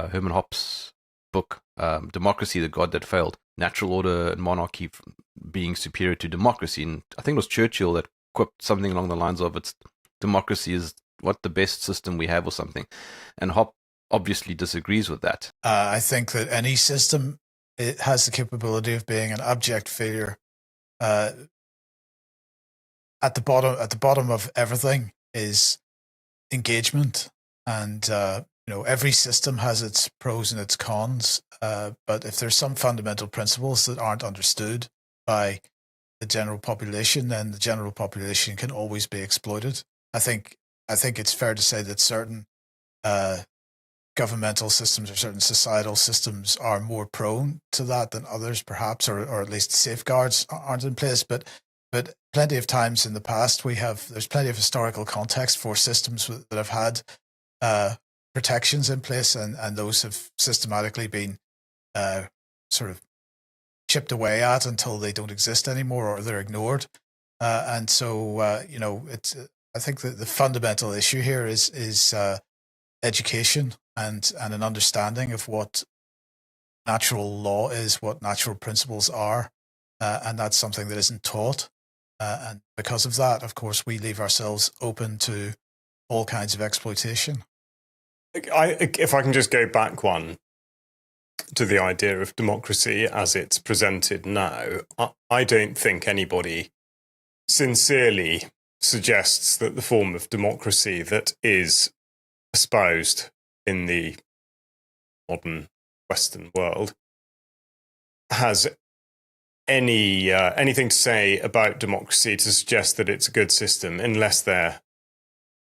Herman Hoppes book, Democracy, the God That Failed, natural order and monarchy being superior to democracy. And I think it was Churchill that quipped something along the lines of, it's democracy is what the best system we have or something. And Hoppe obviously disagrees with that. I think that any system, it has the capability of being an abject failure. At the bottom of everything is engagement, and every system has its pros and its cons. But if there's some fundamental principles that aren't understood by the general population, then the general population can always be exploited. I think it's fair to say that certain governmental systems or certain societal systems are more prone to that than others, perhaps, or at least safeguards aren't in place. But plenty of times in the past, there's plenty of historical context for systems that have had protections in place, and those have systematically been sort of chipped away at until they don't exist anymore or they're ignored. And so, it's. I think that the fundamental issue here is education and an understanding of what natural law is, what natural principles are, and that's something that isn't taught. And because of that, of course, we leave ourselves open to all kinds of exploitation. If I can just go back one to the idea of democracy as it's presented now, I don't think anybody sincerely suggests that the form of democracy that is espoused in the modern Western world has anything to say about democracy to suggest that it's a good system, unless they're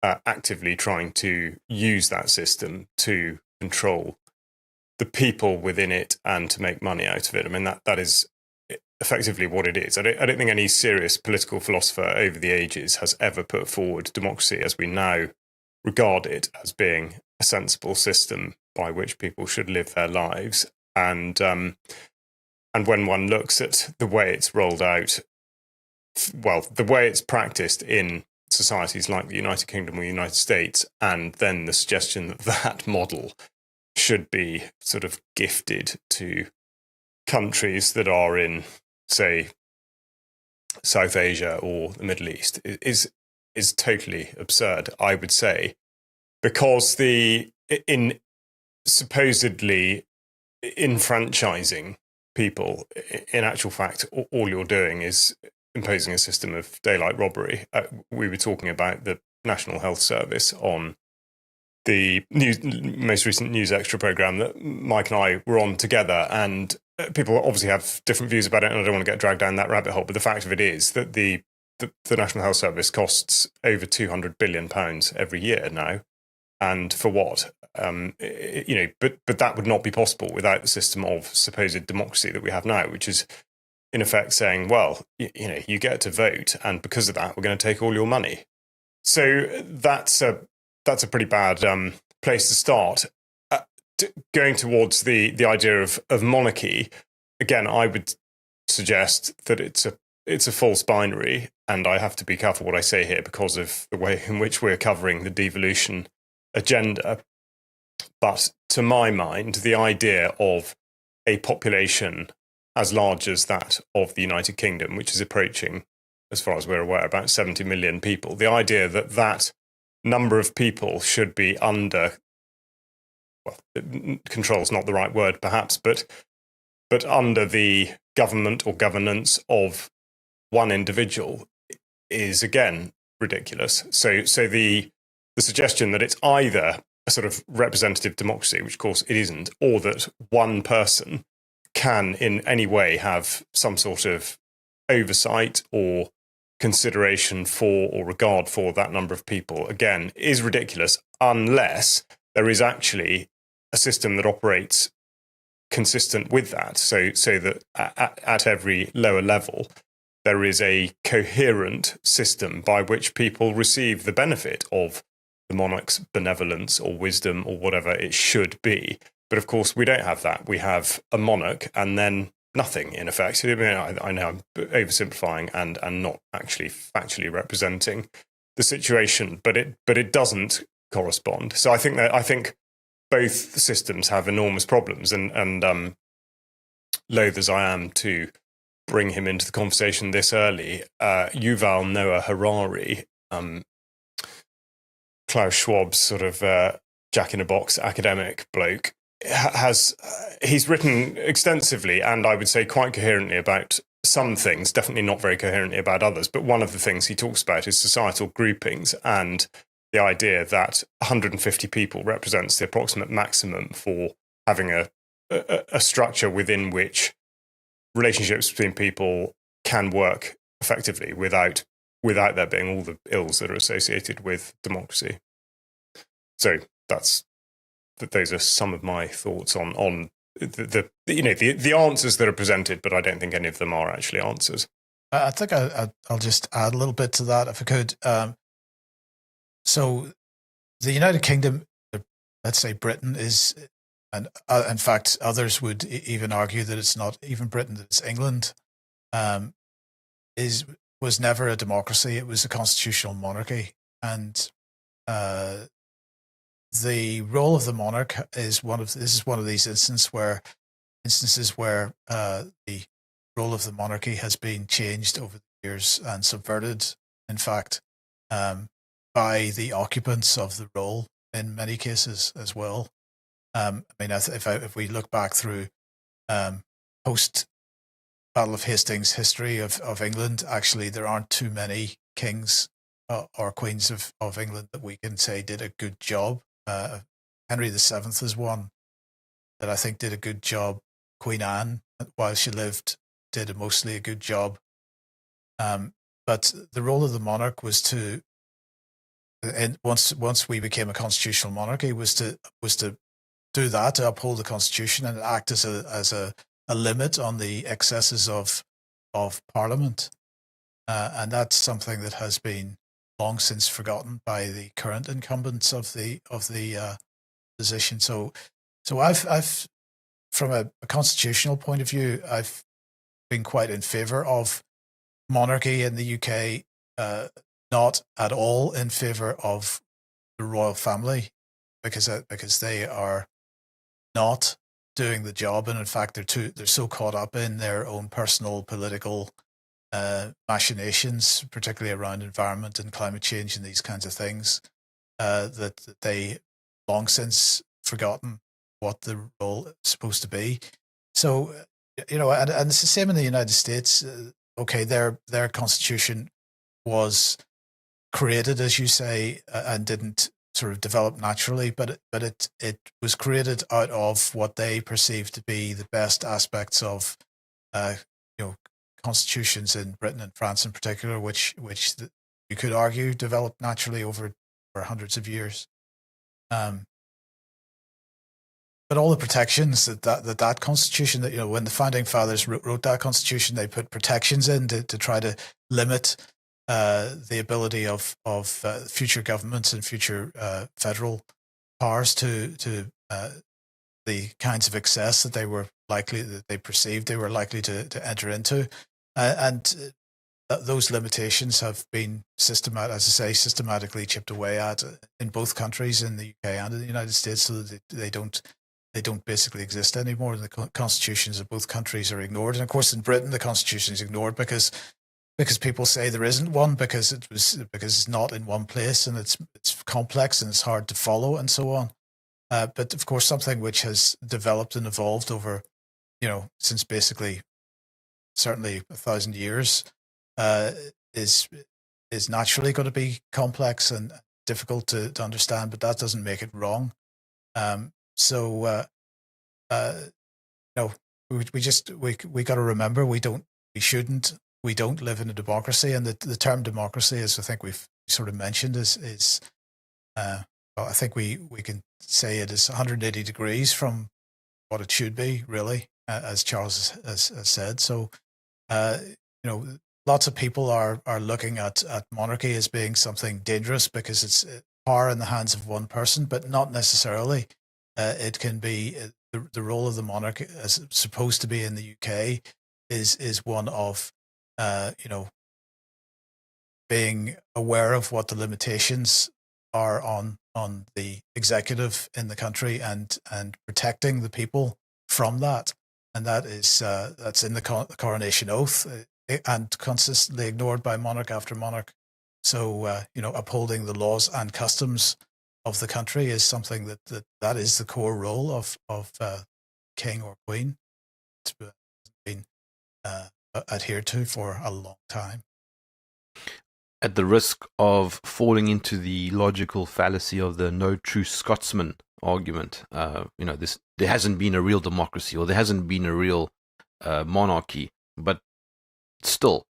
actively trying to use that system to control the people within it and to make money out of it. I mean, that is effectively what it is. I don't think any serious political philosopher over the ages has ever put forward democracy as we now regard it as being a sensible system by which people should live their lives. And when one looks at the way it's rolled out, well, the way it's practiced in societies like the United Kingdom or the United States, and then the suggestion that that model should be sort of gifted to countries that are in, say, South Asia or the Middle East is totally absurd, I would say, because in supposedly enfranchising people, in actual fact, all you're doing is imposing a system of daylight robbery. We were talking about the National Health Service on the most recent News Extra program that Mike and I were on together, and people obviously have different views about it, and I don't want to get dragged down that rabbit hole, but the fact of it is that the National Health Service costs over £200 billion every year now. And for what? But that would not be possible without the system of supposed democracy that we have now, which is in effect saying, well, you get to vote, and because of that, we're going to take all your money. So that's a pretty bad place to start. Going towards the idea of monarchy, again, I would suggest that it's a false binary, and I have to be careful what I say here because of the way in which we're covering the devolution agenda. But to my mind, the idea of a population as large as that of the United Kingdom, which is approaching, as far as we're aware, about 70 million people, the idea that that number of people should be under, well, control is not the right word perhaps, but under the government or governance of one individual is, again, ridiculous. So the suggestion that it's either a sort of representative democracy, which of course it isn't, or that one person can in any way have some sort of oversight or consideration for or regard for that number of people, again, is ridiculous unless there is actually a system that operates consistent with that. So that at every lower level, there is a coherent system by which people receive the benefit of the monarch's benevolence or wisdom or whatever it should be. But of course, we don't have that. We have a monarch and then nothing, in effect. I mean, I know I'm oversimplifying and not actually factually representing the situation, but it doesn't correspond. So I think both systems have enormous problems, and loath as I am to bring him into the conversation this early, Yuval Noah Harari, Klaus Schwab's sort of jack-in-a-box academic bloke, he's written extensively and I would say quite coherently about some things, definitely not very coherently about others, but one of the things he talks about is societal groupings and the idea that 150 people represents the approximate maximum for having a structure within which relationships between people can work effectively without there being all the ills that are associated with democracy. So those are some of my thoughts on the answers that are presented, but I don't think any of them are actually answers. I think I'll just add a little bit to that if I could. So the United Kingdom, let's say Britain, is, and in fact others would even argue that it's not even Britain, that it's England, was never a democracy. It was a constitutional monarchy, and the role of the monarch is one of these instances where the role of the monarchy has been changed over the years and subverted, in fact, by the occupants of the role in many cases as well. I mean, if we look back through post Battle of Hastings history of England, actually there aren't too many kings or queens of England that we can say did a good job. Henry VII is one that I think did a good job. Queen Anne, while she lived, did mostly a good job. But the role of the monarch was to, and once we became a constitutional monarchy, was to do that, to uphold the constitution and act as a limit on the excesses of Parliament, and that's something that has been long since forgotten by the current incumbents of the position. So I've from a constitutional point of view, I've been quite in favour of monarchy in the UK, not at all in favour of the royal family, because they are not doing the job, and in fact they're so caught up in their own personal political machinations, particularly around environment and climate change and these kinds of things, that they long since forgotten what the role is supposed to be. So, and it's the same in the United States. Okay, their constitution was created, as you say, and didn't sort of develop naturally, but it was created out of what they perceived to be the best aspects of constitutions in Britain and France in particular, which you could argue developed naturally over hundreds of years. But all the protections that constitution, that when the founding fathers wrote that constitution, they put protections in to try to limit the ability of future governments and future federal powers to the kinds of excess that they perceived they were likely to enter into, and those limitations have been systematically chipped away at in both countries, in the UK and in the United States, so that they don't basically exist anymore. The constitutions of both countries are ignored, and of course in Britain the constitution is ignored because people say there isn't one, because it's not in one place, and it's complex and it's hard to follow and so on. But of course, something which has developed and evolved over, since basically certainly 1,000 years, is naturally going to be complex and difficult to understand. But that doesn't make it wrong. We got to remember we don't live in a democracy, and the term democracy, as I think we've sort of mentioned, is I think we can say it is 180 degrees from what it should be, really, as Charles has said. So, lots of people are looking at monarchy as being something dangerous because it's power in the hands of one person, but not necessarily. It can be the role of the monarch, as it's supposed to be in the UK, is one of being aware of what the limitations are on the executive in the country and protecting the people from that, and that is that's in the coronation oath, and consistently ignored by monarch after monarch. So upholding the laws and customs of the country is something that is the core role of king or queen. It's been adhered to for a long time. At the risk of falling into the logical fallacy of the no true Scotsman argument, there hasn't been a real democracy, or there hasn't been a real monarchy, but still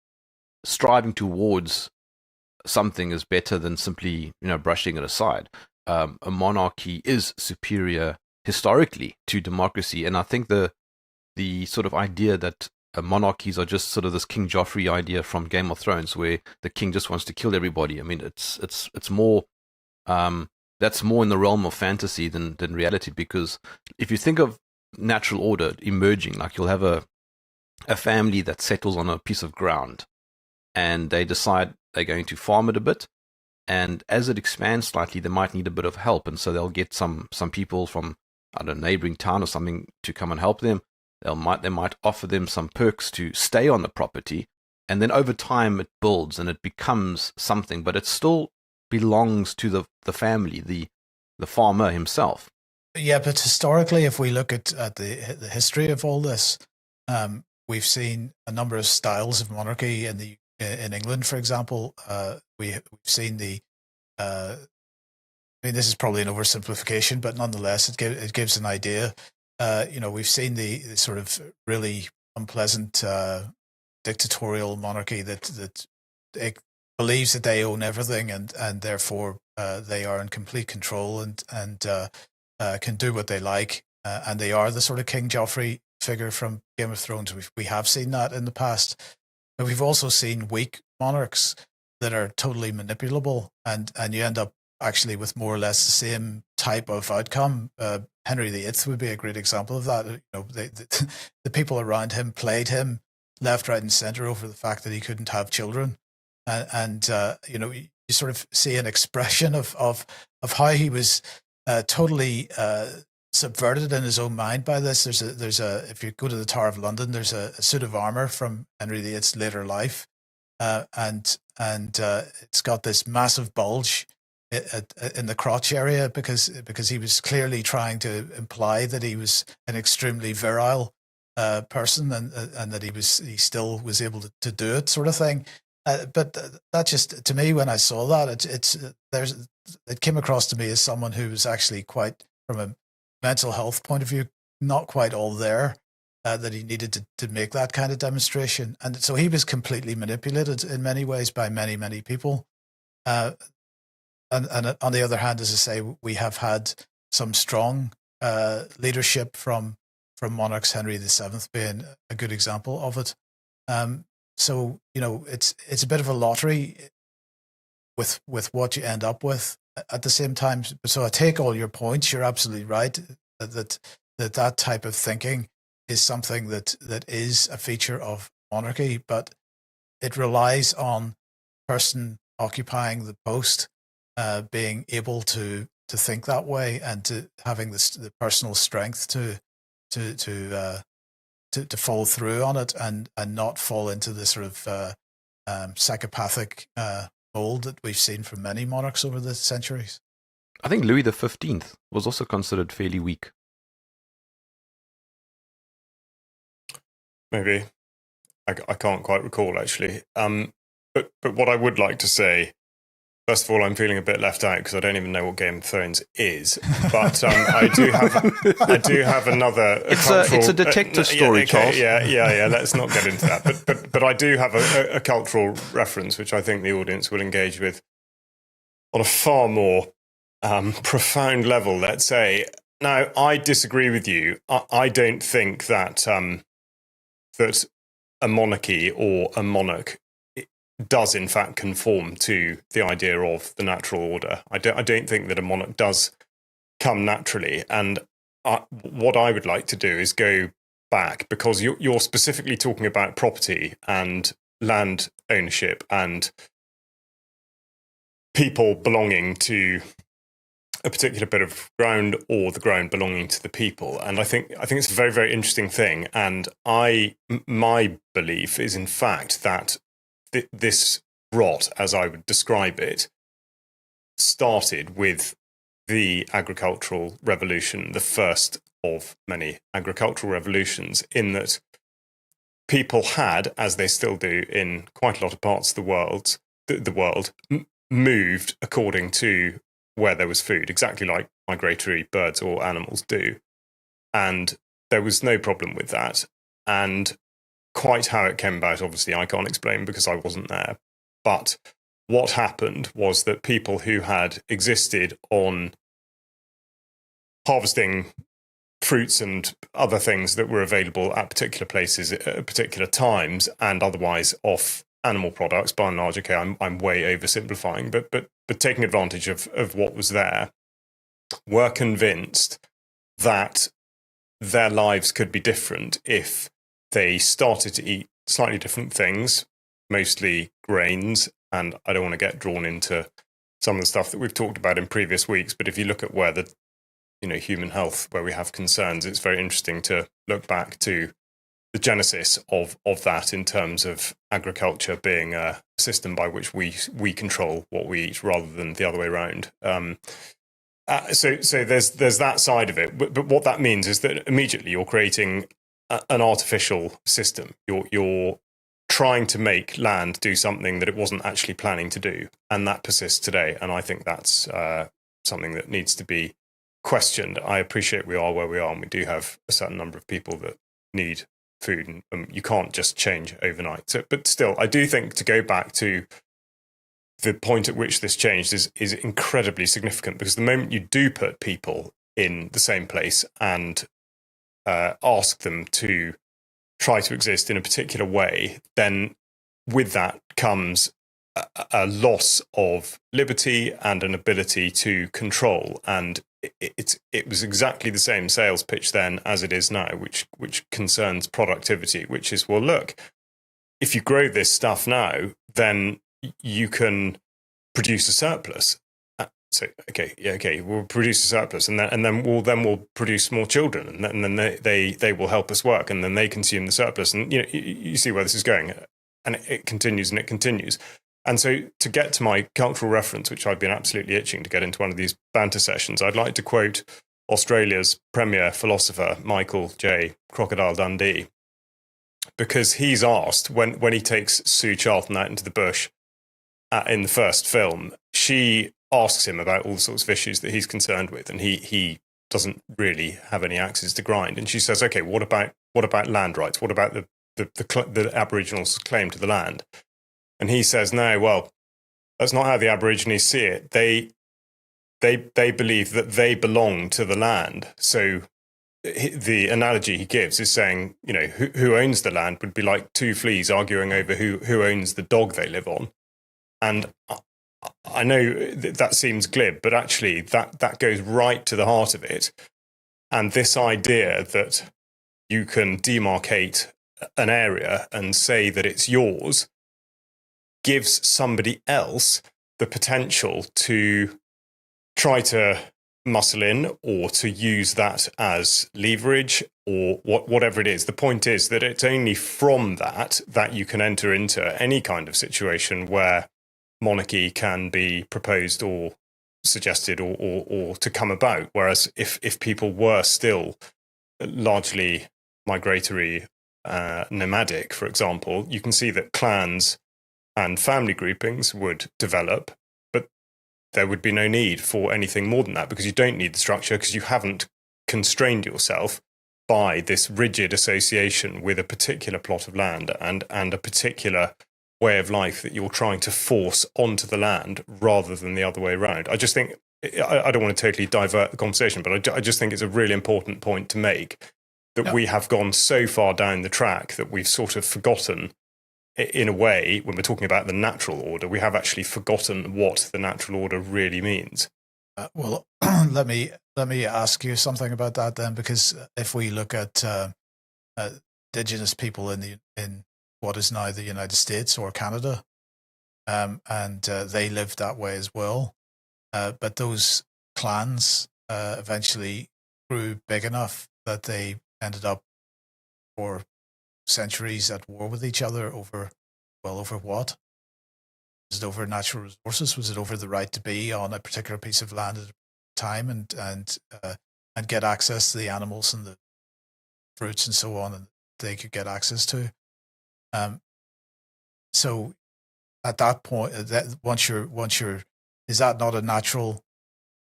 striving towards something is better than simply brushing it aside. A monarchy is superior historically to democracy, and I think the sort of idea that monarchies are just sort of this King Joffrey idea from Game of Thrones, where the king just wants to kill everybody. I mean, it's more that's more in the realm of fantasy than reality. Because if you think of natural order emerging, like you'll have a family that settles on a piece of ground, and they decide they're going to farm it a bit, and as it expands slightly, they might need a bit of help, and so they'll get some people from, I don't know, neighboring town or something to come and help them. They might offer them some perks to stay on the property, and then over time it builds and it becomes something, but it still belongs to the family, the farmer himself. Yeah, but historically, if we look at the history of all this, we've seen a number of styles of monarchy in England, for example. We've seen I mean, this is probably an oversimplification, but nonetheless, it gives an idea. We've seen the sort of really unpleasant dictatorial monarchy that it believes that they own everything, and therefore they are in complete control and can do what they like, and they are the sort of King Joffrey figure from Game of Thrones. We have seen that in the past, but we've also seen weak monarchs that are totally manipulable, and you end up actually with more or less the same type of outcome. Henry VIII would be a great example of that. The people around him played him left, right, and center over the fact that he couldn't have children, and you sort of see an expression of how he was totally subverted in his own mind by this. There's a if you go to the Tower of London, there's a suit of armor from Henry VIII's later life, and it's got this massive bulge in the crotch area because he was clearly trying to imply that he was an extremely virile person, and that he still was able to do it, sort of thing. But that just, to me, when I saw that, it came across to me as someone who was actually quite, from a mental health point of view, not quite all there, that he needed to make that kind of demonstration. And so he was completely manipulated in many ways by many, many people. And on the other hand, as I say, we have had some strong leadership from monarchs, Henry VII being a good example of it. So it's a bit of a lottery with what you end up with at the same time. So I take all your points. You're absolutely right that type of thinking is something that is a feature of monarchy, but it relies on the person occupying the post being able to think that way, and to having the personal strength to follow through on it, and not fall into the sort of psychopathic mold that we've seen from many monarchs over the centuries. I think Louis XV was also considered fairly weak. Maybe. I can't quite recall, actually. But what I would like to say, first of all, I'm feeling a bit left out because I don't even know what Game of Thrones is. But I do have another. It's a detective story, Charles. Yeah. Let's not get into that. But I do have a cultural reference, which I think the audience will engage with on a far more profound level, let's say. Now, I disagree with you. I don't think that that a monarchy or a monarch does in fact conform to the idea of the natural order. I don't think that a monarch does come naturally. And what I would like to do is go back, because you're specifically talking about property and land ownership and people belonging to a particular bit of ground or the ground belonging to the people. And I think it's a very, very interesting thing. And my belief is, in fact, that this rot, as I would describe it, started with the agricultural revolution, the first of many agricultural revolutions, in that people had, as they still do in quite a lot of parts of the world, moved according to where there was food, exactly like migratory birds or animals do. And there was no problem with that. And quite how it came about, obviously, I can't explain because I wasn't there. But what happened was that people who had existed on harvesting fruits and other things that were available at particular places at particular times, and otherwise off animal products, by and large, okay, I'm way oversimplifying, but taking advantage of what was there, were convinced that their lives could be different if they started to eat slightly different things, mostly grains. And I don't want to get drawn into some of the stuff that we've talked about in previous weeks, but if you look at where the human health, where we have concerns, it's very interesting to look back to the genesis of that in terms of agriculture being a system by which we control what we eat rather than the other way around. So there's that side of it. But what that means is that immediately you're creating an artificial system. You're trying to make land do something that it wasn't actually planning to do. And that persists today. And I think that's something that needs to be questioned. I appreciate we are where we are, and we do have a certain number of people that need food, and you can't just change overnight. So, but still, I do think to go back to the point at which this changed is incredibly significant, because the moment you do put people in the same place and ask them to try to exist in a particular way, then with that comes a loss of liberty and an ability to control. And it was exactly the same sales pitch then as it is now, which concerns productivity, which is, well, look, if you grow this stuff now, then you can produce a surplus. So we'll produce a surplus, and then we'll produce more children, and then they will help us work, and then they consume the surplus, and you see where this is going, and it continues and it continues. And so, to get to my cultural reference, which I've been absolutely itching to get into one of these banter sessions, I'd like to quote Australia's premier philosopher, Michael J. Crocodile Dundee, because he's asked, when he takes Sue Charlton out into the bush in the first film, she asks him about all the sorts of issues that he's concerned with, and he doesn't really have any axes to grind. And she says, okay, what about land rights? What about the Aboriginals' claim to the land? And he says, no, well, that's not how the Aborigines see it. They believe that they belong to the land. So the analogy he gives is saying, who owns the land would be like two fleas arguing over who owns the dog they live on. And I know that seems glib, but actually that goes right to the heart of it. And this idea that you can demarcate an area and say that it's yours gives somebody else the potential to try to muscle in or to use that as leverage or whatever it is. The point is that it's only from that you can enter into any kind of situation where monarchy can be proposed or suggested or to come about. Whereas if people were still largely migratory, nomadic, for example, you can see that clans and family groupings would develop, but there would be no need for anything more than that, because you don't need the structure, because you haven't constrained yourself by this rigid association with a particular plot of land and a particular way of life that you're trying to force onto the land rather than the other way around. I just think, I don't want to totally divert the conversation, but I just think it's a really important point to make, that we have gone so far down the track that we've sort of forgotten, in a way, when we're talking about the natural order, we have actually forgotten what the natural order really means. Well, let me ask you something about that then, because if we look at indigenous people in what is now the United States or Canada, and they lived that way as well. But those clans eventually grew big enough that they ended up for centuries at war with each other over what? Was it over natural resources? Was it over the right to be on a particular piece of land at a time and get access to the animals and the fruits and so on, and they could get access to? So at that point, once you're, is that not a natural?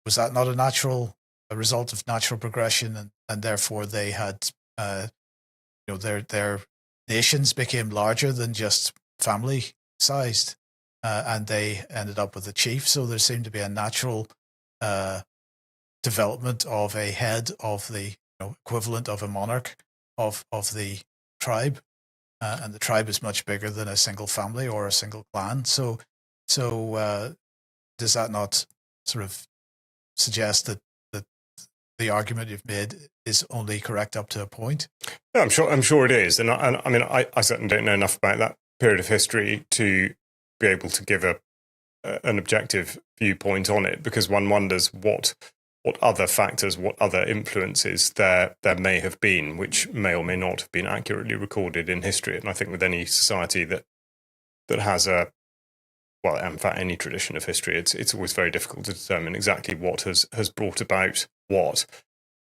Was that not a result of natural progression, and therefore they had, their nations became larger than just family sized, and they ended up with a chief. So there seemed to be a natural development of a head of the equivalent of a monarch of the tribe, and the tribe is much bigger than a single family or a single clan. So does that not sort of suggest that the argument you've made is only correct up to a point? Yeah, I'm sure it is, and I mean I certainly don't know enough about that period of history to be able to give an objective viewpoint on it, because one wonders what other factors, what other influences there may have been, which may or may not have been accurately recorded in history. And I think with any society that has in fact, any tradition of history, it's always very difficult to determine exactly what has brought about what.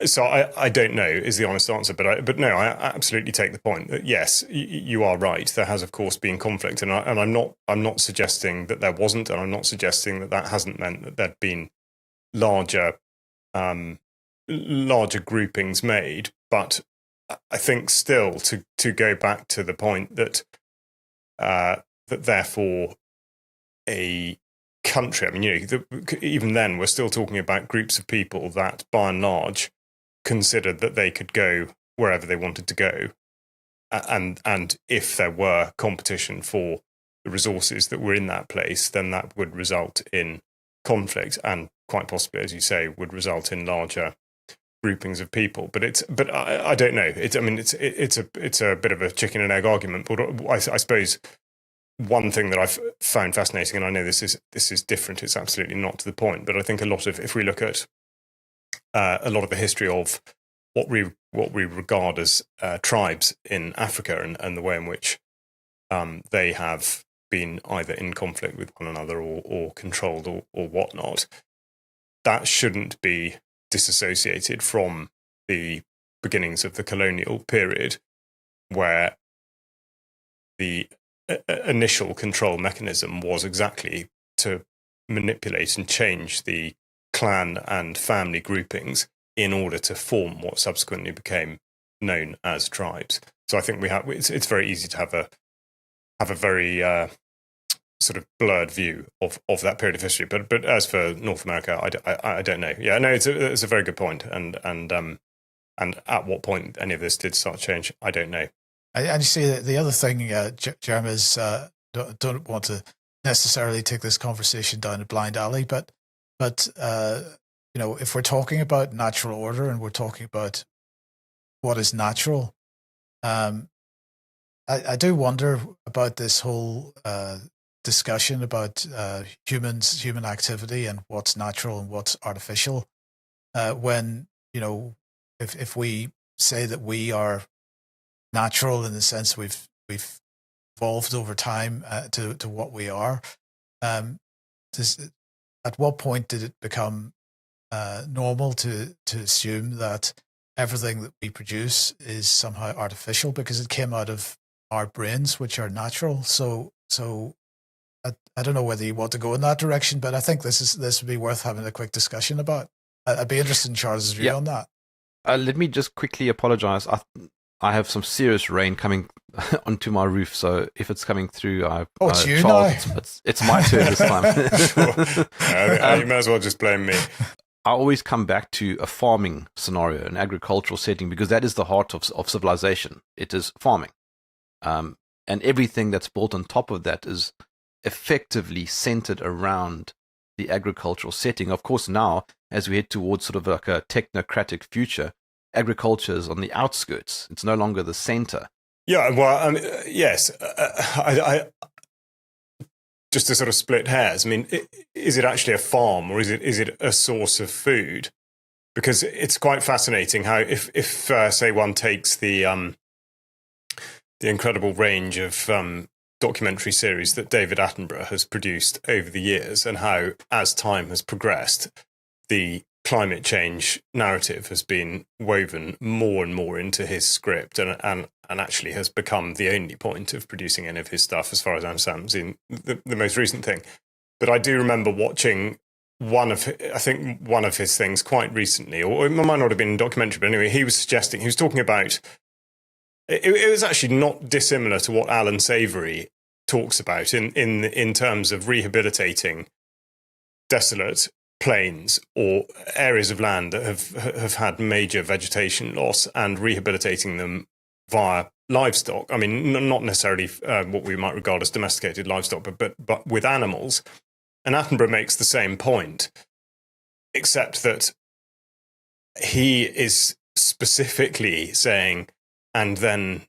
So I don't know is the honest answer, but no, I absolutely take the point that yes, you are right. There has of course been conflict, and I'm not suggesting that there wasn't, and I'm not suggesting that hasn't meant that there'd been larger groupings made. But I think still to go back to the point that therefore a country, I mean, even then we're still talking about groups of people that by and large considered that they could go wherever they wanted to go, and if there were competition for the resources that were in that place, then that would result in conflict, and quite possibly, as you say, would result in larger groupings of people. But I don't know. It's a bit of a chicken and egg argument. But I suppose one thing that I've found fascinating, and I know this is different, it's absolutely not to the point, but I think if we look at a lot of the history of what we regard as tribes in Africa, and the way in which they have been either in conflict with one another or controlled or whatnot, that shouldn't be disassociated from the beginnings of the colonial period, where the initial control mechanism was exactly to manipulate and change the clan and family groupings in order to form what subsequently became known as tribes. So I think it's very easy to have a very sort of blurred view of that period of history. But as for North America, I don't know. Yeah, no, it's a very good point. And at what point any of this did start to change, I don't know. And you see, the other thing, Jerm, is don't want to necessarily take this conversation down a blind alley, but if we're talking about natural order and we're talking about what is natural, I do wonder about this whole discussion about human activity and what's natural and what's artificial. When if we say that we are natural in the sense we've evolved over time to what we are, at what point did it become normal to assume that everything that we produce is somehow artificial because it came out of our brains, which are natural? So I don't know whether you want to go in that direction, but I think this would be worth having a quick discussion about. I'd be interested in Charles's view on that. Let me just quickly apologize. I have some serious rain coming onto my roof, so if it's coming through, it's you Charles, now. It's my turn this time. Sure. You may as well just blame me. I always come back to a farming scenario, an agricultural setting, because that is the heart of civilization. It is farming. And everything that's built on top of that is effectively centered around the agricultural setting. Of course, now, as we head towards sort of like a technocratic future, agriculture is on the outskirts. It's no longer the center. Yeah, well, yes. just to sort of split hairs, I mean, is it actually a farm or is it a source of food? Because it's quite fascinating how if say one takes the incredible range of documentary series that David Attenborough has produced over the years, and how as time has progressed, the climate change narrative has been woven more and more into his script, and actually has become the only point of producing any of his stuff, as far as I understand, in the most recent thing. But I do remember watching one of his things quite recently, or it might not have been a documentary, but anyway, he was talking about, it was actually not dissimilar to what Alan Savory talks about in terms of rehabilitating desolate plains or areas of land that have had major vegetation loss and rehabilitating them via livestock. I mean, not necessarily what we might regard as domesticated livestock, but with animals. And Attenborough makes the same point, except that he is specifically saying, and then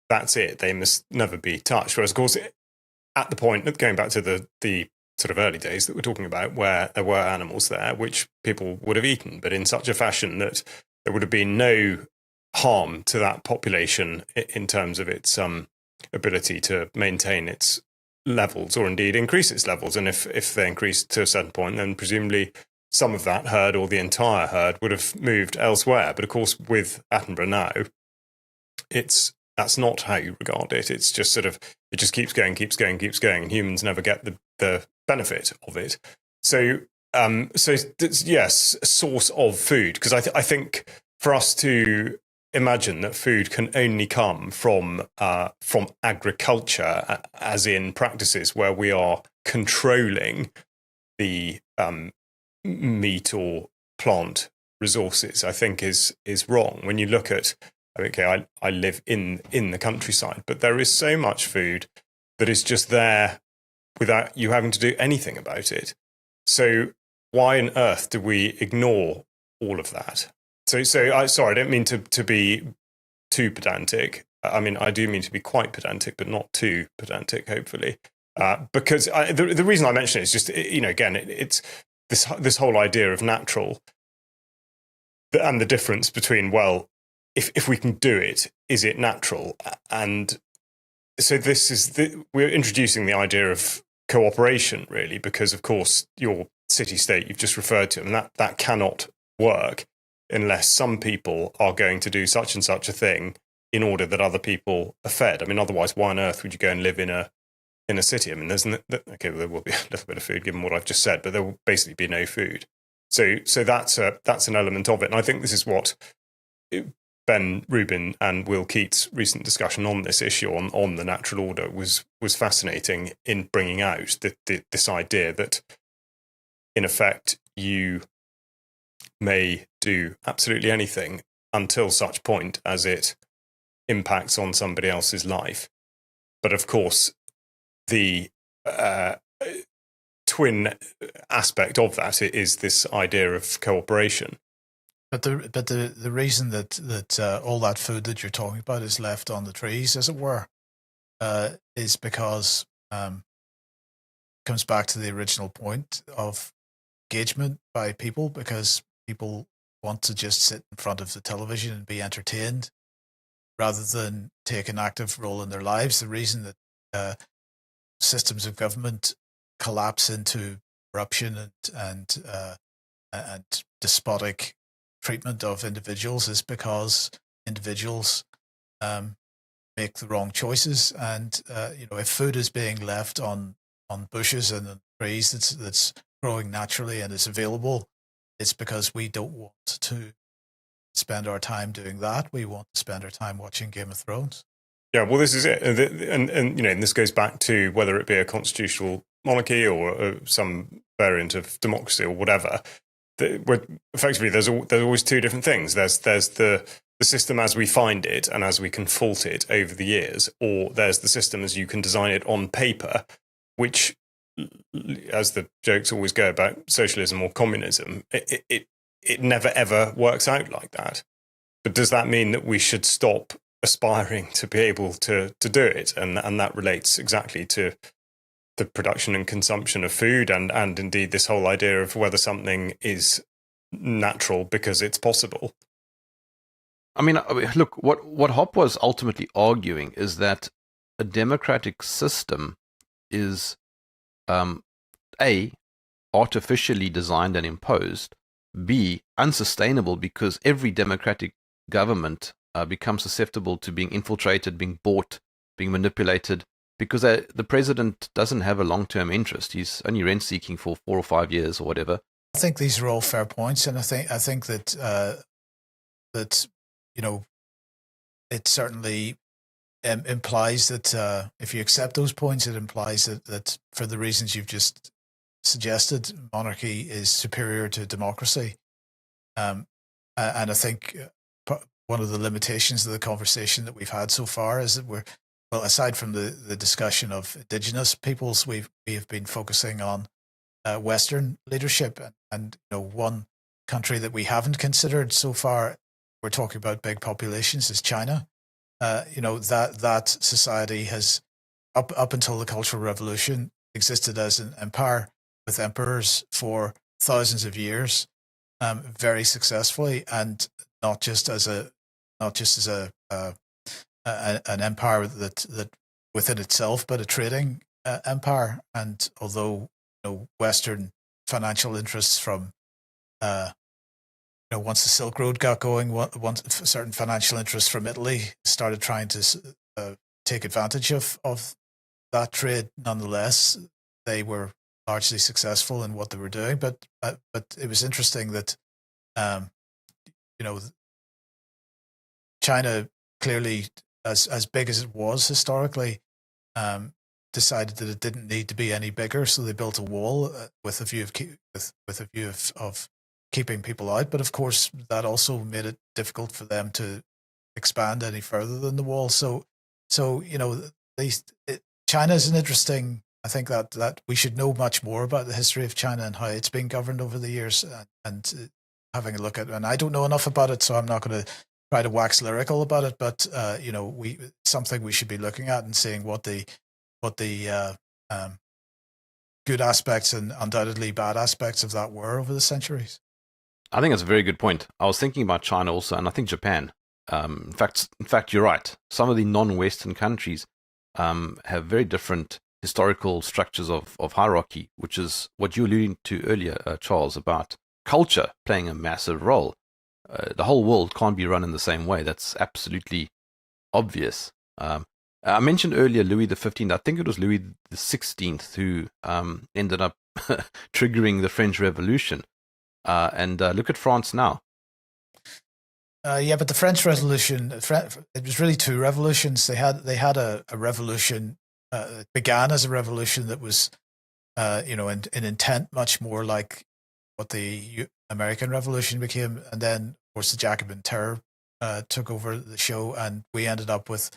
that's it, they must never be touched. Whereas, of course, at the point, going back to the sort of early days that we're talking about, where there were animals there which people would have eaten, but in such a fashion that there would have been no harm to that population in terms of its ability to maintain its levels, or indeed increase its levels. And if they increased to a certain point, then presumably some of that herd or the entire herd would have moved elsewhere. But of course, with Attenborough now, that's not how you regard it. It's just sort of, it just keeps going, and humans never get the benefit of it. So yes, a source of food, because I think for us to imagine that food can only come from agriculture, as in practices where we are controlling the meat or plant resources, I think is wrong. When you look at, okay, I live in the countryside, but there is so much food that is just there without you having to do anything about it. So why on earth do we ignore all of that? So I don't mean to be too pedantic. I mean, I do mean to be quite pedantic, but not too pedantic, hopefully. Because the reason I mention it is just, again, it's this whole idea of natural, and the difference between, well, if we can do it, is it natural? And so we're introducing the idea of cooperation, really, because of course your city-state you've just referred to, and that cannot work unless some people are going to do such and such a thing in order that other people are fed. I mean, otherwise, why on earth would you go and live in a city? I mean, there will be a little bit of food given what I've just said, but there will basically be no food. So that's an element of it, and I think this is what Ben Rubin and Will Keats' recent discussion on this issue on the natural order was fascinating in bringing out this idea that, in effect, you may do absolutely anything until such point as it impacts on somebody else's life. But of course, the twin aspect of that is this idea of cooperation. But the reason that all that food that you're talking about is left on the trees, as it were, is because it comes back to the original point of engagement by people, because people want to just sit in front of the television and be entertained rather than take an active role in their lives. The reason that systems of government collapse into corruption and despotic treatment of individuals is because individuals make the wrong choices. And if food is being left on bushes and on trees that's growing naturally and is available, it's because we don't want to spend our time doing that. We want to spend our time watching Game of Thrones. Yeah, well, this is it, and this goes back to whether it be a constitutional monarchy or some variant of democracy or whatever. Effectively, there's always two different things. There's the system as we find it and as we can fault it over the years, or there's the system as you can design it on paper, which, as the jokes always go about socialism or communism, it never ever works out like that. But does that mean that we should stop aspiring to be able to do it? And that relates exactly to the production and consumption of food, and indeed this whole idea of whether something is natural because it's possible. I mean, look, what Hoppe was ultimately arguing is that a democratic system is A, artificially designed and imposed, B, unsustainable because every democratic government becomes susceptible to being infiltrated, being bought, being manipulated, because the president doesn't have a long-term interest. He's only rent-seeking for 4 or 5 years or whatever. I think these are all fair points, and I think that it certainly implies that if you accept those points, it implies that for the reasons you've just suggested, monarchy is superior to democracy. And I think one of the limitations of the conversation that we've had so far is that aside from the discussion of indigenous peoples, we have been focusing on Western leadership, and one country that we haven't considered so far, we're talking about big populations, is China. That society has up until the Cultural Revolution existed as an empire with emperors for thousands of years, very successfully, and not just as an empire that within itself, but a trading empire. And although Western financial interests from once the Silk Road got going, once certain financial interests from Italy started trying to take advantage of that trade, nonetheless, they were largely successful in what they were doing. But it was interesting that China clearly, as big as it was historically, decided that it didn't need to be any bigger, so they built a wall with a view of keeping people out. But of course, that also made it difficult for them to expand any further than the wall. So China is an interesting. I think that we should know much more about the history of China and how it's been governed over the years, and having a look at. And I don't know enough about it, so I'm not going to try to wax lyrical about it. But something we should be looking at and seeing what the good aspects and undoubtedly bad aspects of that were over the centuries. I think that's a very good point. I was thinking about China also, and I think Japan. In fact, you're right. Some of the non-Western countries have very different historical structures of hierarchy, which is what you alluded to earlier, Charles, about culture playing a massive role. The whole world can't be run in the same way. That's absolutely obvious. I mentioned earlier Louis XV. I think it was Louis XVI who ended up triggering the French Revolution. And look at France now. But the French Revolution, it was really two revolutions. They had a revolution. It began as a revolution that was, in intent much more like what the American Revolution became, and then of course the Jacobin Terror took over the show, and we ended up with,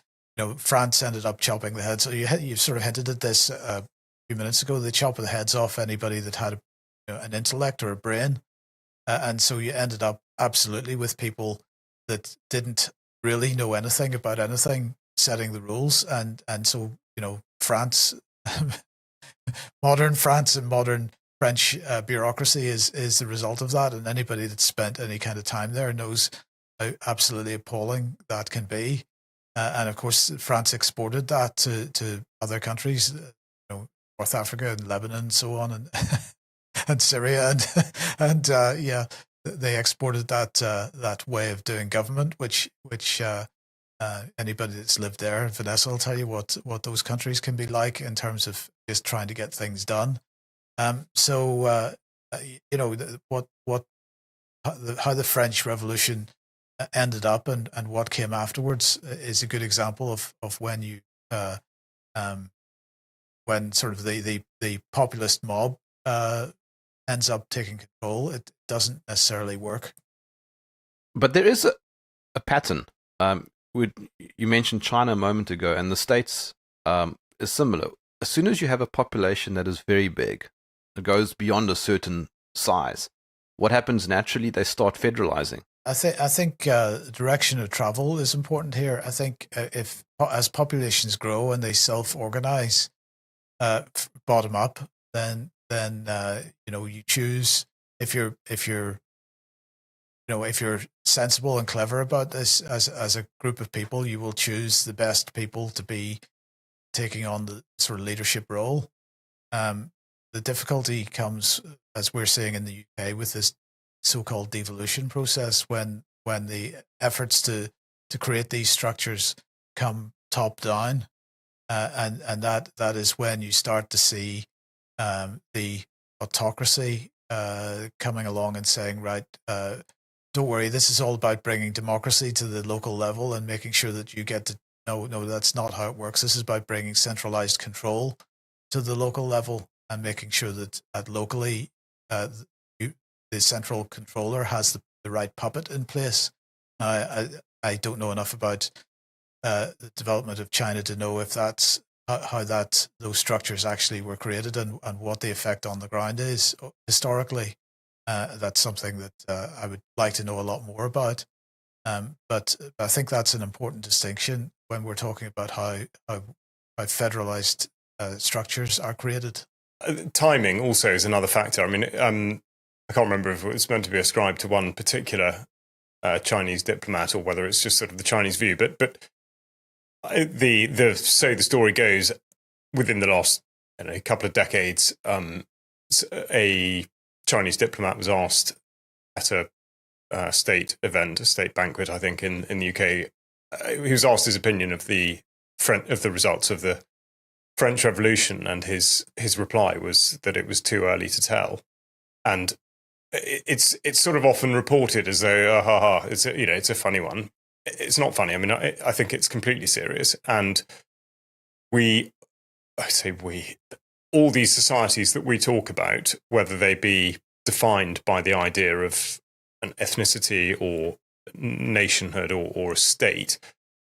France ended up chopping the heads. So you sort of hinted at this a few minutes ago. They chop the heads off anybody that had an intellect or a brain, and so you ended up absolutely with people that didn't really know anything about anything setting the rules, and so France, modern France and modern French bureaucracy is the result of that, and anybody that's spent any kind of time there knows how absolutely appalling that can be. And of course, France exported that to other countries, North Africa and Lebanon and so on, and Syria, and they exported that way of doing government, which anybody that's lived there, Vanessa will tell you what those countries can be like in terms of just trying to get things done. How the French Revolution ended up and what came afterwards is a good example of when when sort of the populist mob ends up taking control. It doesn't necessarily work. But there is a pattern. You mentioned China a moment ago, and the States is similar. As soon as you have a population that is very big, it goes beyond a certain size, what happens naturally? They start federalizing. I think direction of travel is important here. I think as populations grow and they self-organize, bottom up, then you choose if you're if you're sensible and clever about this as a group of people, you will choose the best people to be taking on the sort of leadership role. The difficulty comes, as we're seeing in the UK, with this so-called devolution process, when the efforts to create these structures come top down, and that is when you start to see the autocracy coming along and saying, right, don't worry, this is all about bringing democracy to the local level and making sure that you get to no, that's not how it works. This is about bringing centralized control to the local level and making sure that locally the central controller has the right puppet in place. I don't know enough about the development of China to know if that's how those structures actually were created and what the effect on the ground is historically. That's something that I would like to know a lot more about. But I think that's an important distinction when we're talking about how federalized structures are created. Timing also is another factor. I mean, I can't remember if it was meant to be ascribed to one particular Chinese diplomat or whether it's just sort of the Chinese view. But the story goes, within the last couple of decades, a Chinese diplomat was asked at a state event, a state banquet, I think, in the UK. He was asked his opinion of the results of the French Revolution, and his reply was that it was too early to tell. And it's sort of often reported as though it's a funny one. It's not funny. I mean, I think it's completely serious. And all these societies that we talk about, whether they be defined by the idea of an ethnicity or nationhood or a state,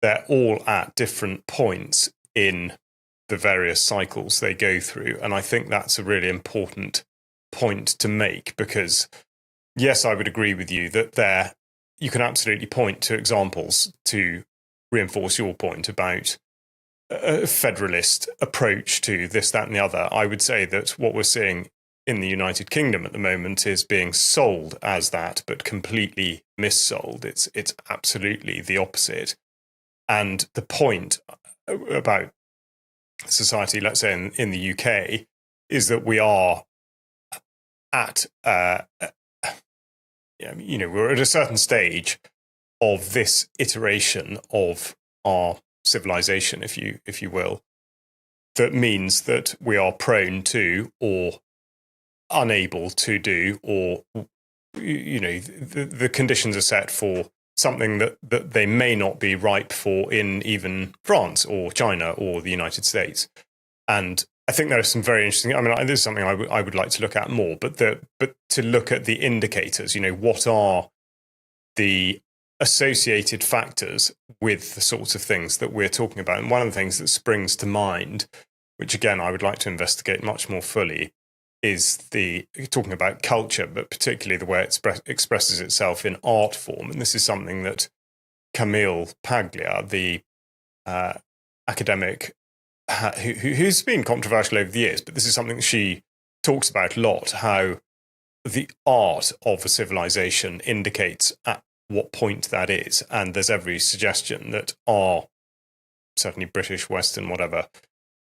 they're all at different points in the various cycles they go through. And I think that's a really important point to make, because yes, I would agree with you that you can absolutely point to examples to reinforce your point about a federalist approach to this, that, and the other. I would say that what we're seeing in the United Kingdom at the moment is being sold as that, but completely missold. It's absolutely the opposite. And the point about society, let's say in the UK, is that we are at we're at a certain stage of this iteration of our civilization, if you will, that means that we are prone to or unable to do, or the conditions are set for something that they may not be ripe for in even France or China or the United States. And I think there are some very interesting, I mean, this is something I would like to look at more, but to look at the indicators, what are the associated factors with the sorts of things that we're talking about. And one of the things that springs to mind, which again I would like to investigate much more fully, is talking about culture, but particularly the way it expresses itself in art form. And this is something that Camille Paglia, the academic who's been controversial over the years, but this is something she talks about a lot, how the art of a civilization indicates at what point that is. And there's every suggestion that our, certainly British, Western, whatever,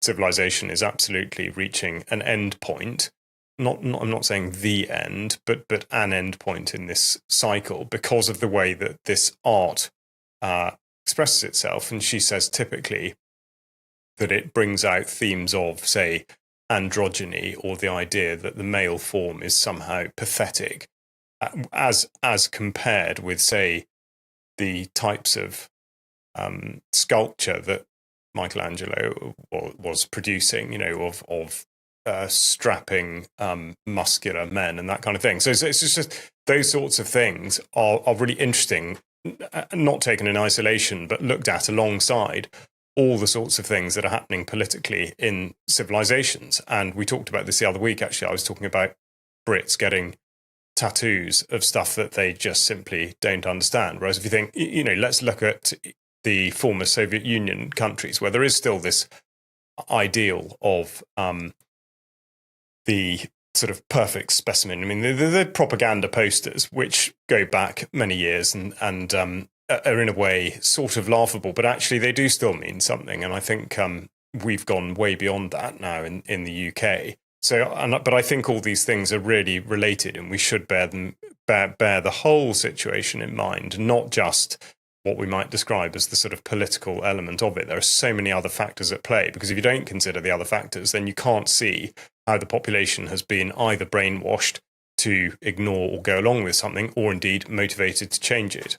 civilization is absolutely reaching an end point. I'm not saying the end, but an end point in this cycle because of the way that this art expresses itself. And she says typically that it brings out themes of, say, androgyny, or the idea that the male form is somehow pathetic, as compared with, say, the types of sculpture that Michelangelo was producing, of strapping muscular men and that kind of thing. So it's just those sorts of things are really interesting, not taken in isolation, but looked at alongside all the sorts of things that are happening politically in civilizations. And we talked about this the other week, actually. I was talking about Brits getting tattoos of stuff that they just simply don't understand. Whereas if you think, let's look at the former Soviet Union countries where there is still this ideal of the sort of perfect specimen. I mean, the propaganda posters, which go back many years and are in a way sort of laughable, but actually they do still mean something. And I think we've gone way beyond that now in the UK. So, but I think all these things are really related, and we should bear the whole situation in mind, not just what we might describe as the sort of political element of it. There are so many other factors at play, because if you don't consider the other factors, then you can't see how the population has been either brainwashed to ignore or go along with something, or indeed motivated to change it.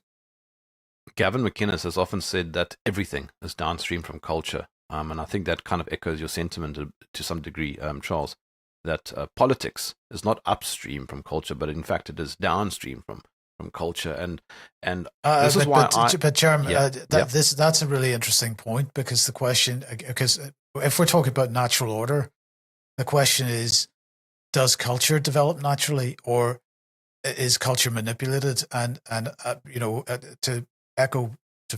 Gavin McInnes has often said that everything is downstream from culture. And I think that kind of echoes your sentiment to some degree, Charles, that politics is not upstream from culture, but in fact it is downstream from culture. And this is why but Jerm, that's a really interesting point, because the question, because if we're talking about natural order, the question is, does culture develop naturally, or is culture manipulated? And to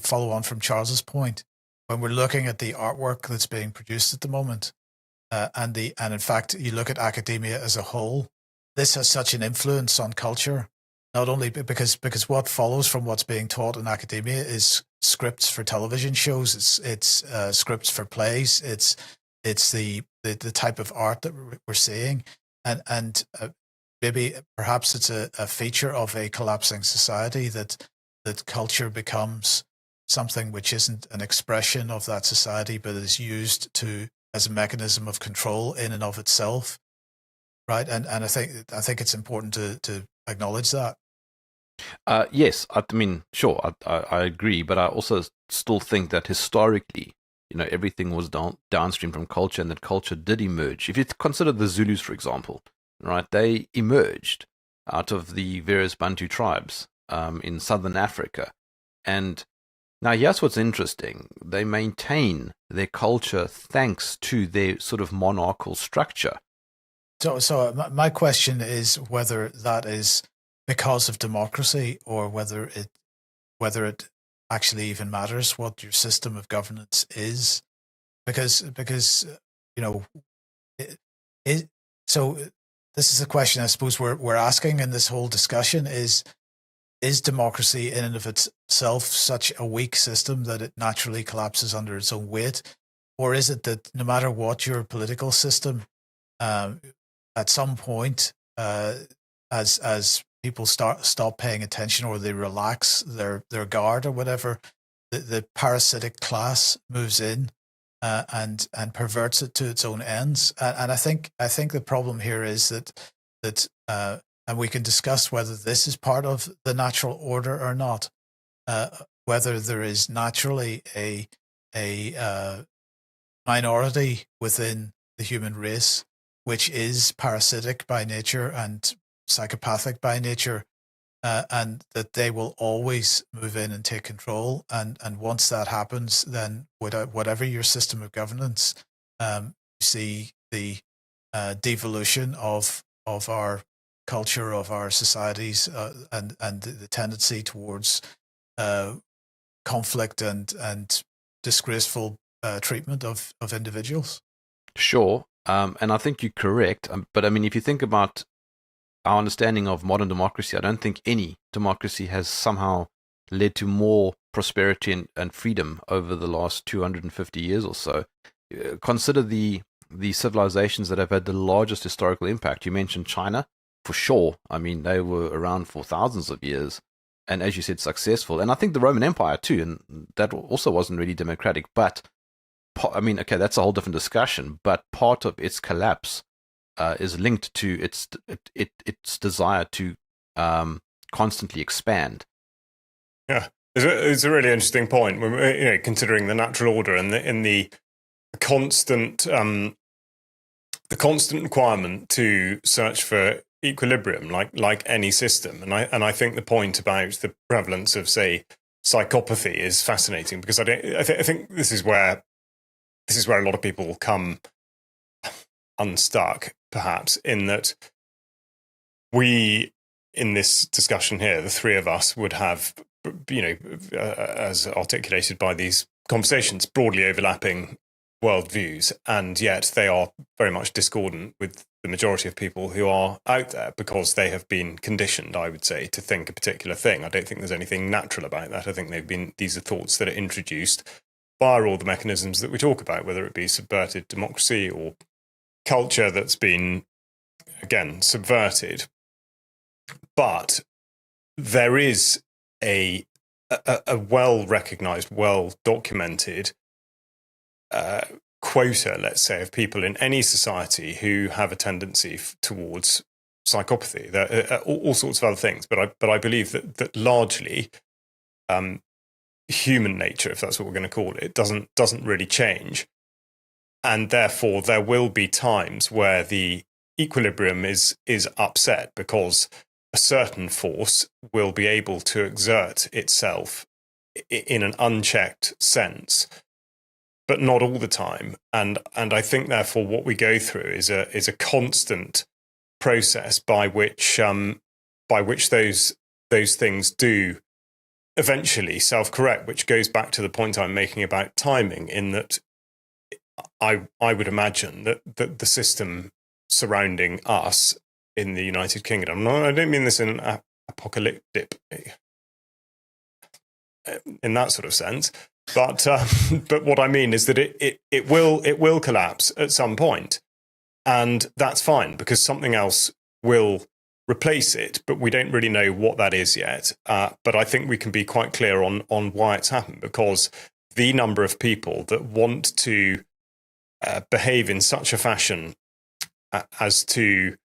follow on from Charles's point, when we're looking at the artwork that's being produced at the moment, and in fact you look at academia as a whole, this has such an influence on culture. Not only because what follows from what's being taught in academia is scripts for television shows, it's scripts for plays, it's the type of art that we're seeing, and maybe perhaps it's a feature of a collapsing society that culture becomes something which isn't an expression of that society, but is used as a mechanism of control in and of itself, right? And I think it's important to acknowledge that. Yes, I mean, sure, I agree, but I also still think that historically, everything was downstream from culture, and that culture did emerge. If you consider the Zulus, for example, right, they emerged out of the various Bantu tribes in southern Africa. And now here's what's interesting. They maintain their culture thanks to their sort of monarchical structure. So my question is whether that is because of democracy, or whether it actually even matters what your system of governance is, because so this is a question I suppose we're asking in this whole discussion: is democracy in and of itself such a weak system that it naturally collapses under its own weight, or is it that no matter what your political system, at some point, as people stop paying attention, or they relax their guard or whatever, the parasitic class moves in and perverts it to its own ends. And I think the problem here is that and we can discuss whether this is part of the natural order or not, whether there is naturally a minority within the human race which is parasitic by nature and psychopathic by nature, and that they will always move in and take control. And once that happens, then whatever your system of governance, you see the devolution of our culture, of our societies, and the tendency towards conflict and disgraceful treatment of individuals. Sure, and I think you're correct. But I mean, if you think about our understanding of modern democracy, I don't think any democracy has somehow led to more prosperity and freedom over the last 250 years or so. Consider the civilizations that have had the largest historical impact. You mentioned China, for sure. I mean, they were around for thousands of years, and as you said, successful. And I think the Roman Empire too, and that also wasn't really democratic. But I mean, okay, that's a whole different discussion. But part of its collapse is linked to its desire to constantly expand. Yeah, it's a really interesting point. Considering the natural order and the constant requirement to search for equilibrium, like any system. And I think the point about the prevalence of, say, psychopathy is fascinating, because I think this is where a lot of people come unstuck, perhaps, in that we, in this discussion here, the three of us would have, as articulated by these conversations, broadly overlapping worldviews, and yet they are very much discordant with the majority of people who are out there because they have been conditioned, I would say, to think a particular thing. I don't think there's anything natural about that. I think these are thoughts that are introduced via all the mechanisms that we talk about, whether it be subverted democracy or culture that's been, again, subverted. But there is a well-recognized, well-documented quota, let's say, of people in any society who have a tendency towards psychopathy. There are all sorts of other things, but I believe that largely human nature, if that's what we're going to call it, doesn't really change, and therefore there will be times where the equilibrium is upset because a certain force will be able to exert itself in an unchecked sense, but not all the time. And I think, therefore, what we go through is a constant process by which those things do eventually self-correct, which goes back to the point I'm making about timing, in that I would imagine that the system surrounding us in the United Kingdom, I don't mean this in an apocalyptic, in that sort of sense, but what I mean is that it will collapse at some point, and that's fine because something else will replace it, but we don't really know what that is yet. But I think we can be quite clear on why it's happened, because the number of people that want to behave in such a fashion as to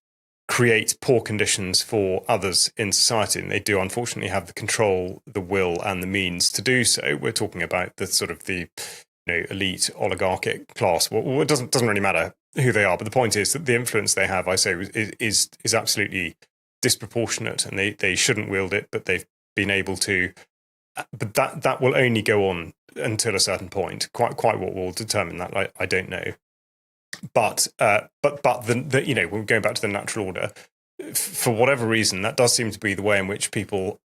create poor conditions for others in society, and they do unfortunately have the control, the will, and the means to do so. We're talking about the sort of the elite oligarchic class. Well, it doesn't really matter who they are, but the point is that the influence they have, I say, is absolutely disproportionate, and they shouldn't wield it, but they've been able to. But that will only go on until a certain point. Quite what will determine that, I don't know. But we're going back to the natural order. For whatever reason, that does seem to be the way in which people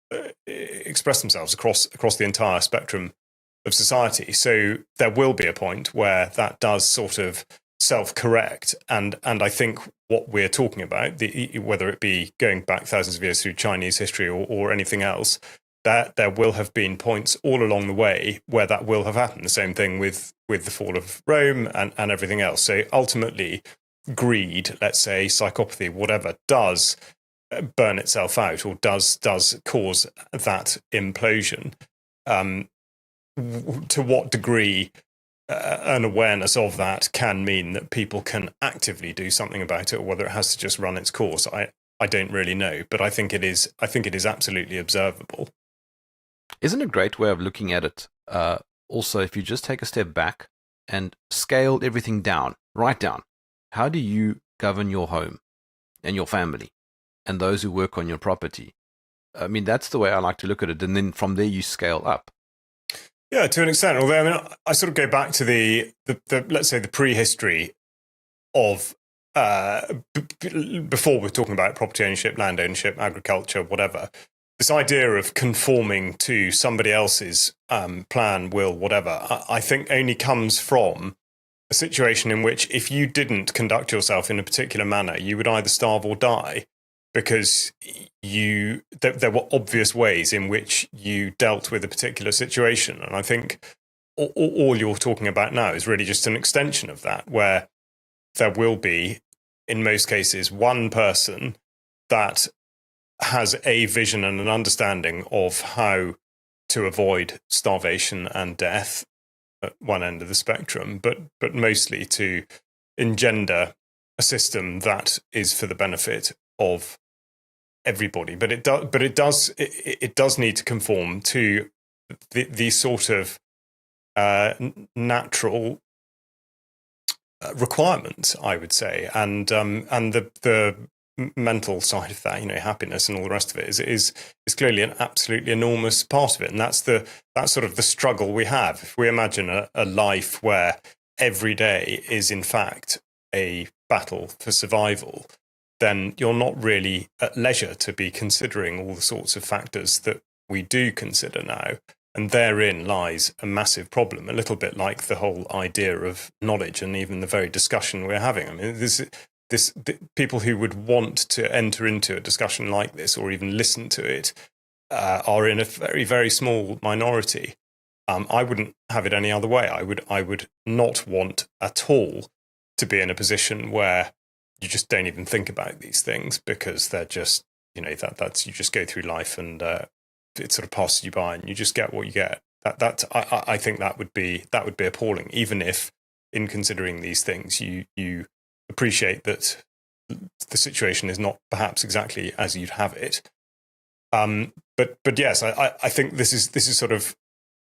express themselves across the entire spectrum of society. So there will be a point where that does sort of self-correct, and I think what we're talking about, whether it be going back thousands of years through Chinese history or anything else, that there will have been points all along the way where that will have happened. The same thing with the fall of Rome and everything else. So ultimately, greed, let's say, psychopathy, whatever, does burn itself out, or does cause that implosion. To what degree an awareness of that can mean that people can actively do something about it, or whether it has to just run its course, I don't really know. But I think it is absolutely observable. Isn't a great way of looking at it also, if you just take a step back and scale everything down, right down. How do you govern your home and your family and those who work on your property? I mean, that's the way I like to look at it. And then from there, you scale up. Yeah, to an extent. Although, I mean, I sort of go back to the let's say, the prehistory of before we're talking about property ownership, land ownership, agriculture, whatever. This idea of conforming to somebody else's plan, will, whatever, I think only comes from a situation in which if you didn't conduct yourself in a particular manner, you would either starve or die, because there were obvious ways in which you dealt with a particular situation. And I think all you're talking about now is really just an extension of that, where there will be, in most cases, one person that has a vision and an understanding of how to avoid starvation and death at one end of the spectrum, but mostly to engender a system that is for the benefit of everybody. But it does need to conform to the sort of natural requirements, I would say, and the mental side of that, happiness and all the rest of it is clearly an absolutely enormous part of it. And that's sort of the struggle we have. If we imagine a life where every day is in fact a battle for survival, then you're not really at leisure to be considering all the sorts of factors that we do consider now. And therein lies a massive problem, a little bit like the whole idea of knowledge and even the very discussion we're having. I mean, people who would want to enter into a discussion like this or even listen to it are in a very, very small minority. I wouldn't have it any other way. I would not want at all to be in a position where you just don't even think about these things because they're just, that's you just go through life and it sort of passes you by and you just get what you get. I think that would be appalling, even if in considering these things you appreciate that the situation is not perhaps exactly as you'd have it. But yes, I think this is sort of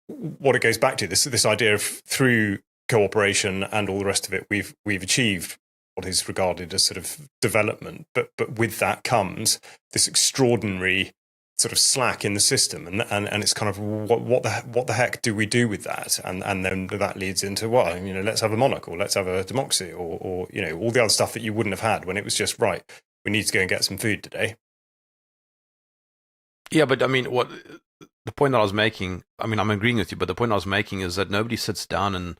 what it goes back to. This idea of through cooperation and all the rest of it, we've achieved what is regarded as sort of development. But with that comes this extraordinary sort of slack in the system, and it's kind of what the heck do we do with that? And then that leads into let's have a monarch or let's have a democracy or all the other stuff that you wouldn't have had when it was just right. We need to go and get some food today. Yeah, but I mean, the point that I was making, I mean, I'm agreeing with you, but the point I was making is that nobody sits down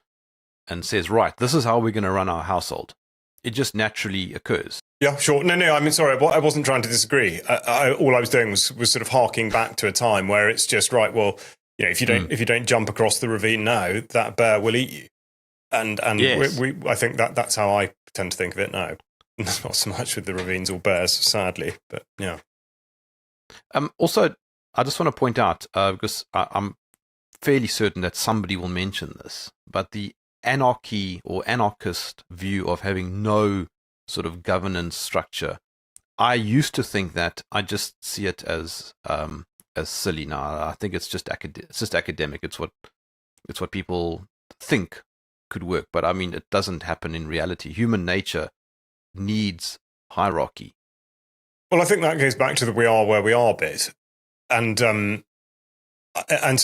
and says, right, this is how we're going to run our household. It just naturally occurs. Yeah, sure. No, I mean, sorry, I wasn't trying to disagree. All I was doing was sort of harking back to a time where it's just, right, well, if you don't jump across the ravine now, that bear will eat you. And yes. I think that's how I tend to think of it now. Not so much with the ravines or bears, sadly, but yeah. Also, I just want to point out, because I'm fairly certain that somebody will mention this, but the anarchy or anarchist view of having no sort of governance structure, I used to think that. I just see it as silly now. I think it's just academic. It's what people think could work, but I mean, it doesn't happen in reality. Human nature needs hierarchy. Well, I think that goes back to the "we are where we are" bit, and so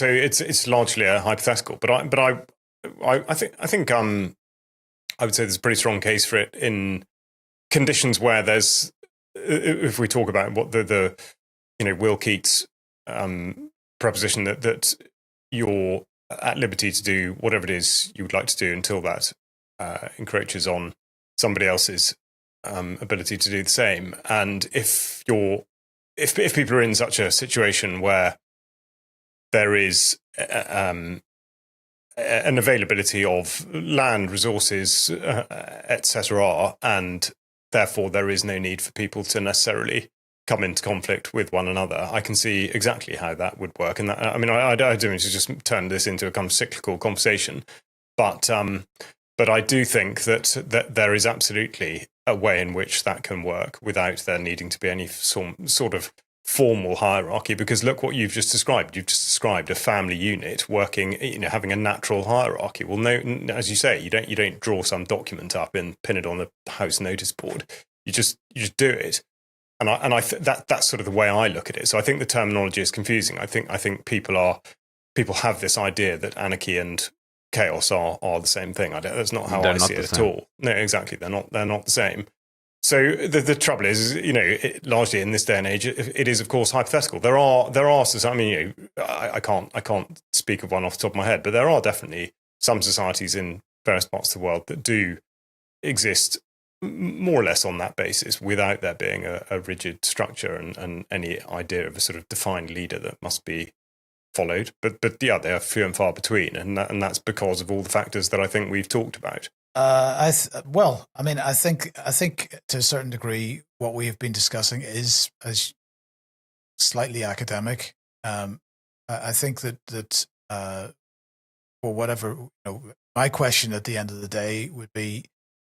it's largely a hypothetical. But I think I would say there's a pretty strong case for it in conditions where there's, if we talk about what the Will Keats proposition that you're at liberty to do whatever it is you would like to do until that encroaches on somebody else's ability to do the same. And if people are in such a situation where there is an availability of land, resources, etc., and therefore there is no need for people to necessarily come into conflict with one another, I can see exactly how that would work. And that, I mean, I don't mean to just turn this into a kind of cyclical conversation, but I do think that there is absolutely a way in which that can work without there needing to be any sort of formal hierarchy. Because look what you've just described. You've just described a family unit working, having a natural hierarchy. Well, no, as you say, you don't draw some document up and pin it on the house notice board. You just do it. And that's sort of the way I look at it. So I think the terminology is confusing. I think people have this idea that anarchy and chaos are the same thing. That's not how I see it at all. No, exactly. They're not the same. So the trouble is, largely in this day and age, it is of course hypothetical. There are I mean, I can't speak of one off the top of my head, but there are definitely some societies in various parts of the world that do exist more or less on that basis, without there being a rigid structure and any idea of a sort of defined leader that must be followed. But yeah, they are few and far between, and that's because of all the factors that I think we've talked about. I think to a certain degree, what we have been discussing is slightly academic. I think that for whatever, my question at the end of the day would be,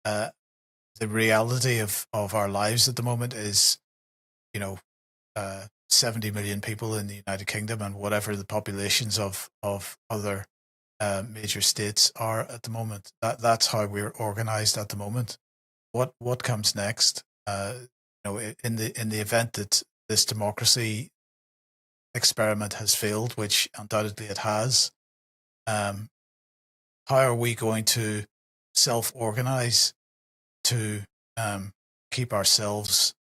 the reality of our lives at the moment is, 70 million people in the United Kingdom and whatever the populations of other major states are at the moment. That's how we're organized at the moment. What comes next? In the event that this democracy experiment has failed, which undoubtedly it has, how are we going to self-organize to keep ourselves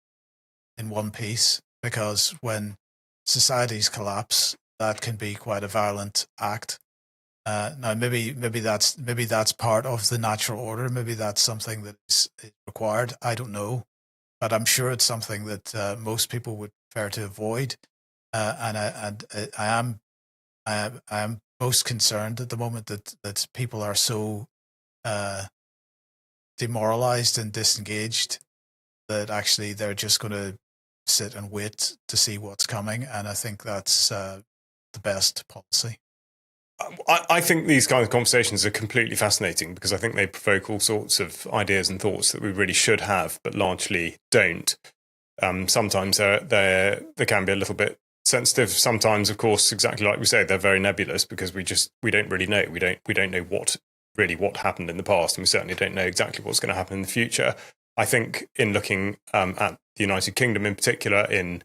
in one piece? Because when societies collapse, that can be quite a violent act. Now, maybe that's part of the natural order. Maybe that's something that is required. I don't know, but I'm sure it's something that most people would prefer to avoid. I am most concerned at the moment that people are so demoralized and disengaged that actually they're just going to sit and wait to see what's coming. And I think that's the best policy. I think these kind of conversations are completely fascinating because I think they provoke all sorts of ideas and thoughts that we really should have, but largely don't. Sometimes they can be a little bit sensitive. Sometimes, of course, exactly like we say, they're very nebulous because we don't really know. We don't know what happened in the past, and we certainly don't know exactly what's going to happen in the future. I think in looking at the United Kingdom in particular, in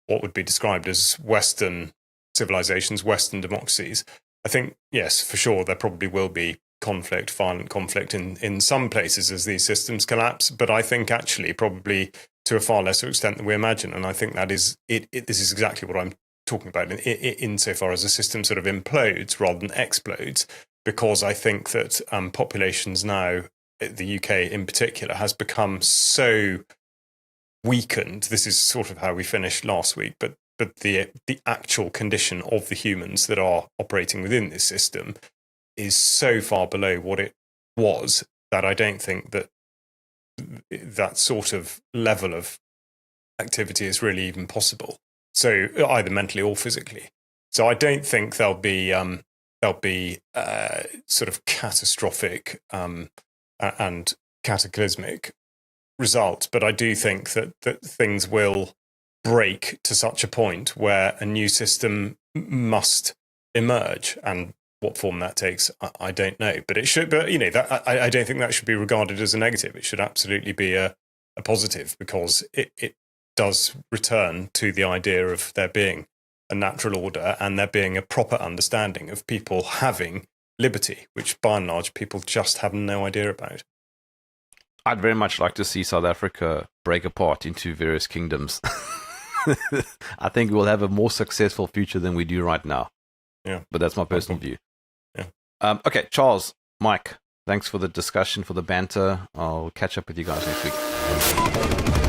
what would be described as Western civilizations, Western democracies, I think, yes, for sure, there probably will be violent conflict in some places as these systems collapse. But I think actually probably to a far lesser extent than we imagine. And I think that is it. This is exactly what I'm talking about insofar as a system sort of implodes rather than explodes, because I think that populations now, the UK in particular, has become so weakened. This is sort of how we finished last week, but the actual condition of the humans that are operating within this system is so far below what it was that I don't think that sort of level of activity is really even possible. So either mentally or physically. So I don't think there'll be sort of catastrophic and cataclysmic results, but I do think that things will break to such a point where a new system must emerge, and what form that takes, I don't know. But it should. But I don't think that should be regarded as a negative. It should absolutely be a positive, because it does return to the idea of there being a natural order and there being a proper understanding of people having liberty, which by and large people just have no idea about. I'd very much like to see South Africa break apart into various kingdoms. I think we'll have a more successful future than we do right now. Yeah. But that's my personal view. Yeah. Okay, Charles, Mike, thanks for the discussion, for the banter. I'll catch up with you guys next week.